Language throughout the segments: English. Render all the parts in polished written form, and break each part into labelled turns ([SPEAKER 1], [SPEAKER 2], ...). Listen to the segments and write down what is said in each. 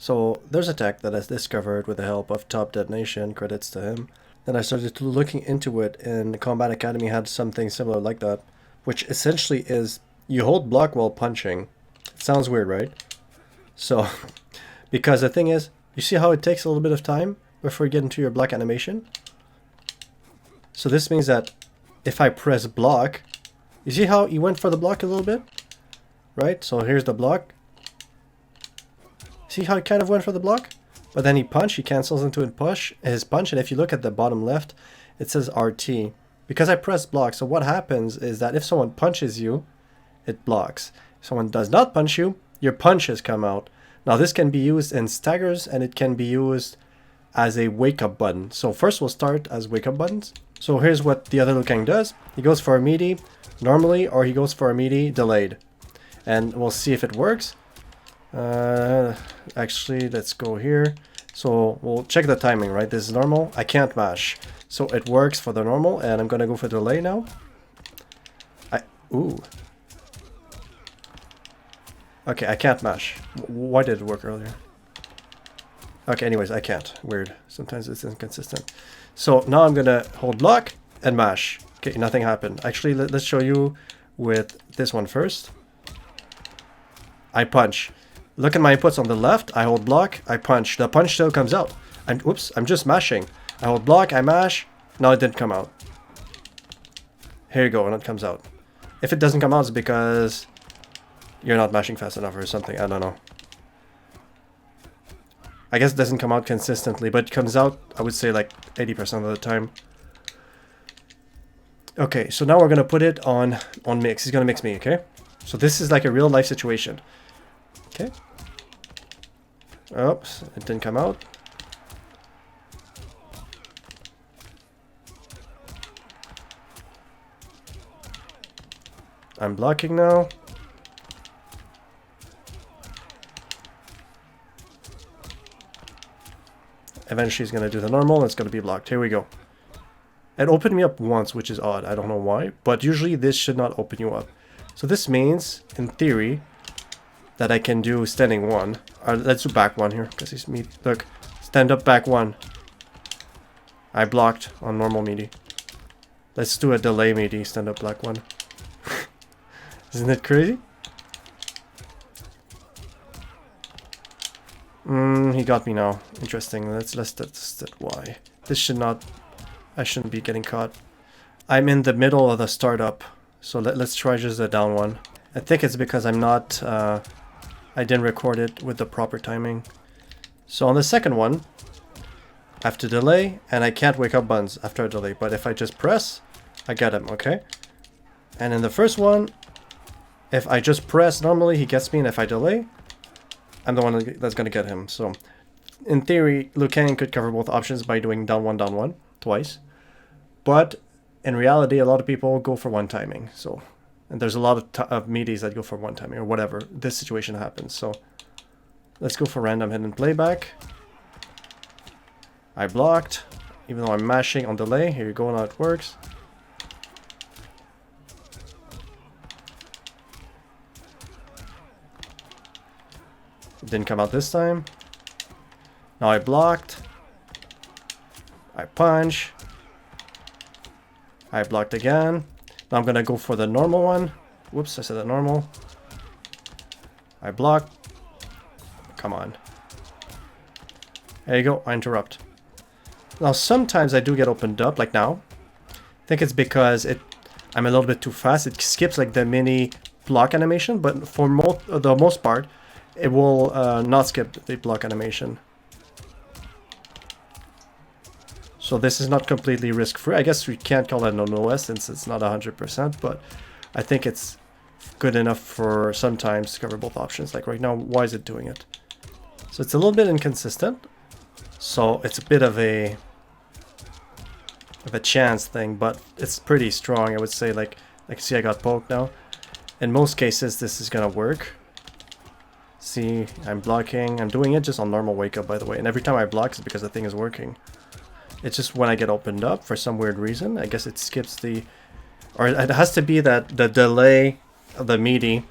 [SPEAKER 1] So there's a tech that I discovered with the help of Top Detonation, credits to him. Then I started looking into it, and Combat Academy had something similar like that, which essentially is you hold block while punching. It sounds weird, right? So, because the thing is, you see how it takes a little bit of time before you get into your block animation? So this means that if I press block, you see how he went for the block a little bit? Right? So here's the block. See how he kind of went for the block? But then he punched, he cancels into his punch, and if you look at the bottom left, it says RT. Because I pressed block, so what happens is that if someone punches you, it blocks. If someone does not punch you, your punches come out. Now this can be used in staggers, and it can be used as a wake-up button. So first we'll start as wake-up buttons. So here's what the other Liu Kang does. He goes for a meaty normally, or he goes for a meaty delayed. And we'll see if it works. Actually, let's go here. So we'll check the timing, right? This is normal. I can't mash. So it works for the normal, and I'm gonna go for delay now. Ooh. Okay, I can't mash. Why did it work earlier? Okay, anyways, I can't. Weird. Sometimes it's inconsistent. So now I'm gonna hold block and mash. Okay, nothing happened. Actually, let's show you with this one first. I punch. Look at my inputs on the left. I hold block, I punch. The punch still comes out. Oops, I'm just mashing. I hold block, I mash. No, it didn't come out. Here you go, and it comes out. If it doesn't come out, it's because you're not mashing fast enough or something. I don't know. I guess it doesn't come out consistently, but it comes out, I would say, like 80% of the time. Okay, so now we're gonna put it on mix. He's gonna mix me, okay? So this is like a real life situation. Okay. Oops, it didn't come out. I'm blocking now. Eventually he's going to do the normal, and it's going to be blocked. Here we go. It opened me up once, which is odd. I don't know why, but usually this should not open you up. So this means, in theory, that I can do standing one. Let's do back one here, because he's me. Look, stand up back one. I blocked on normal meaty. Let's do a delay meaty, stand up black one. Isn't it crazy? He got me now. Interesting. Let's test it. Why? This should not... I shouldn't be getting caught. I'm in the middle of the startup. So let's try just the down one. I think it's because I'm not... I didn't record it with the proper timing. So on the second one, I have to delay, and I can't wake up buttons after a delay. But if I just press, I get him, okay? And in the first one, if I just press normally, he gets me, and if I delay, I'm the one that's going to get him. So in theory, Liu Kang could cover both options by doing down one, twice. But in reality, a lot of people go for one timing. So, and there's a lot of meaties that go for one timing or whatever. This situation happens. So let's go for random hidden playback. I blocked, even though I'm mashing on delay. Here you go, now it works. It didn't come out this time. Now I blocked. I punch. I blocked again. Now I'm gonna go for the normal one. Whoops, I said the normal. I block. Come on. There you go, I interrupt. Now sometimes I do get opened up, like now. I think it's because I'm a little bit too fast. It skips like the mini block animation, but for the most part, it will not skip the block animation. So this is not completely risk-free. I guess we can't call that an OS since it's not 100%, but I think it's good enough for sometimes to cover both options. Like right now, why is it doing it? So it's a little bit inconsistent. So it's a bit of a chance thing, but it's pretty strong. I would say, like see, I got poked now. In most cases, this is gonna work. See, I'm blocking. I'm doing it just on normal wake up, by the way. And every time I block, it's because the thing is working. It's just when I get opened up for some weird reason. I guess it skips the... Or it has to be that the delay of the meaty...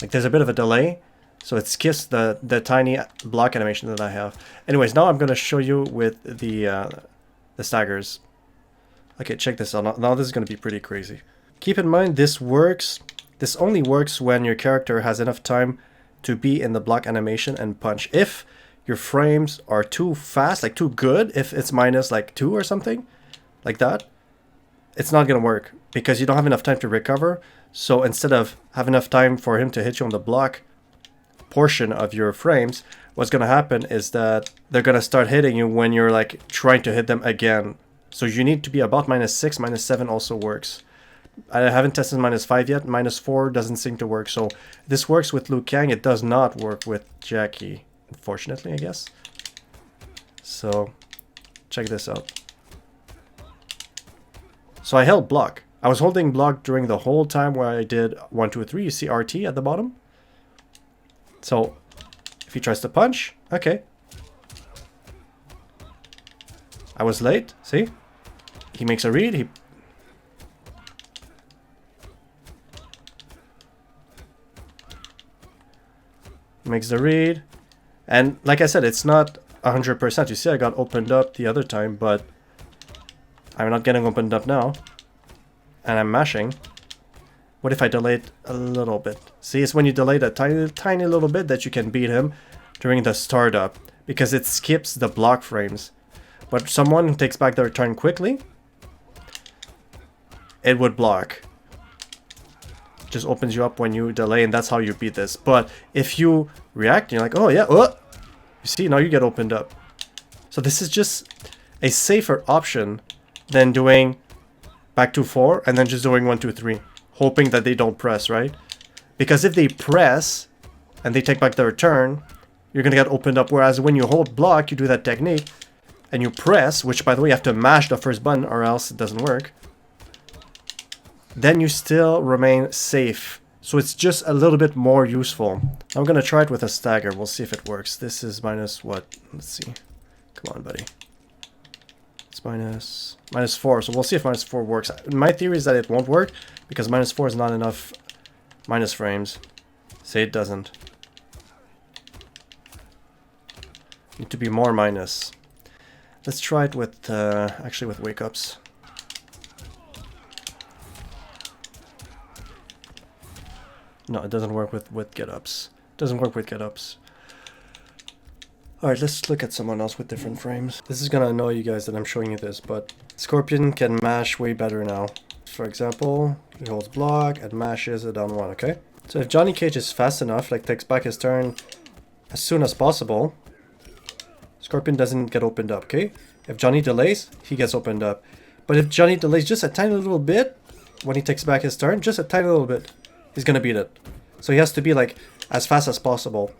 [SPEAKER 1] Like, there's a bit of a delay. So it skips the tiny block animation that I have. Anyways, now I'm gonna show you with the staggers. Okay, check this out. Now this is gonna be pretty crazy. Keep in mind this works. This only works when your character has enough time to be in the block animation and punch. If your frames are too fast, like too good, if it's minus like 2 or something like that, it's not gonna work because you don't have enough time to recover. So instead of having enough time for him to hit you on the block portion of your frames, what's gonna happen is that they're gonna start hitting you when you're like trying to hit them again. So you need to be about -6, -7 also works. I haven't tested -5 yet. -4 doesn't seem to work. So this works with Liu Kang. It does not work with Jackie, unfortunately, I guess. So check this out. So I held block. I was holding block during the whole time where I did 1, 2, 3. You see RT at the bottom? So if he tries to punch, okay. I was late, see? He makes a read, he makes the read. And like I said, it's not 100%. You see I got opened up the other time, but I'm not getting opened up now. And I'm mashing. What if I delay it a little bit? See, it's when you delay that tiny little bit that you can beat him during the startup, because it skips the block frames. But someone who takes back their turn quickly, it would block. Just opens you up when you delay, and that's how you beat this. But if you react, you're like, oh yeah, oh! You see, now you get opened up. So this is just a safer option than doing back to 4 and then just doing 1, 2, 3, hoping that they don't press, right? Because if they press and they take back their turn, you're gonna get opened up. Whereas when you hold block, you do that technique and you press, which by the way you have to mash the first button or else it doesn't work, then you still remain safe. So it's just a little bit more useful. I'm gonna try it with a stagger. We'll see if it works. This is minus what? Let's see. Come on, buddy. It's -4. So we'll see if -4 works. My theory is that it won't work because -4 is not enough minus frames. Say it doesn't. Need to be more minus. Let's try it with actually with wake ups. No, it doesn't work with get-ups. Doesn't work with get-ups. Alright, let's look at someone else with different frames. This is gonna annoy you guys that I'm showing you this, but Scorpion can mash way better now. For example, he holds block and mashes a down 1, okay? So if Johnny Cage is fast enough, like takes back his turn as soon as possible, Scorpion doesn't get opened up, okay? If Johnny delays, he gets opened up. But if Johnny delays just a tiny little bit, when he takes back his turn, just a tiny little bit, he's gonna beat it. So he has to be like as fast as possible.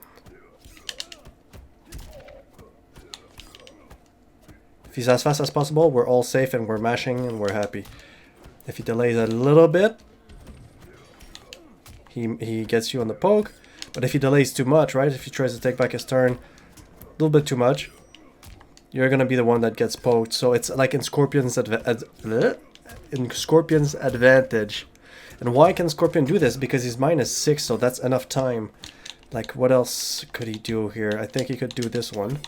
[SPEAKER 1] If he's as fast as possible, we're all safe and we're mashing and we're happy. If he delays a little bit, he gets you on the poke. But if he delays too much, right? If he tries to take back his turn a little bit too much, you're gonna be the one that gets poked. So it's like in Scorpion's advantage. And why can Scorpion do this? Because he's -6, so that's enough time. Like, what else could he do here? I think he could do this one.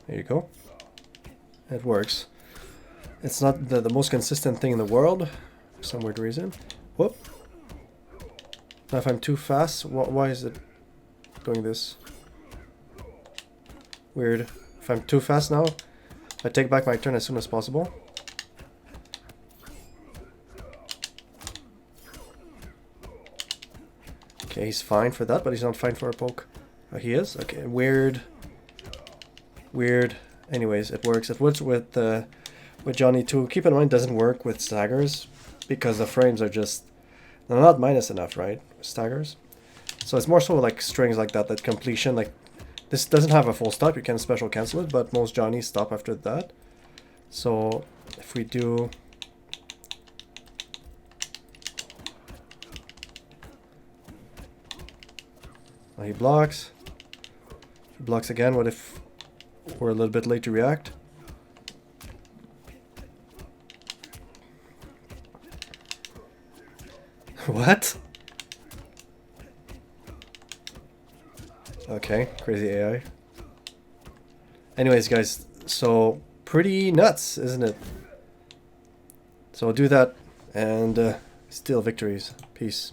[SPEAKER 1] There you go. It works. It's not the most consistent thing in the world, for some weird reason. Whoop. Now if I'm too fast, why is it doing this? Weird. If I'm too fast now, I take back my turn as soon as possible. Okay, he's fine for that, but he's not fine for a poke. Oh, he is? Okay, weird. Weird. Anyways, it works. It works with Johnny too. Keep in mind, it doesn't work with staggers because the frames are just... they're not minus enough, right? Staggers. So it's more so like strings like that, that completion. Like, this doesn't have a full stop. You can special cancel it, but most Johnnies stop after that. So if we do... he blocks. He blocks again. What if we're a little bit late to react? What? Okay, crazy AI. Anyways, guys, so pretty nuts, isn't it? So I'll do that and steal victories. Peace.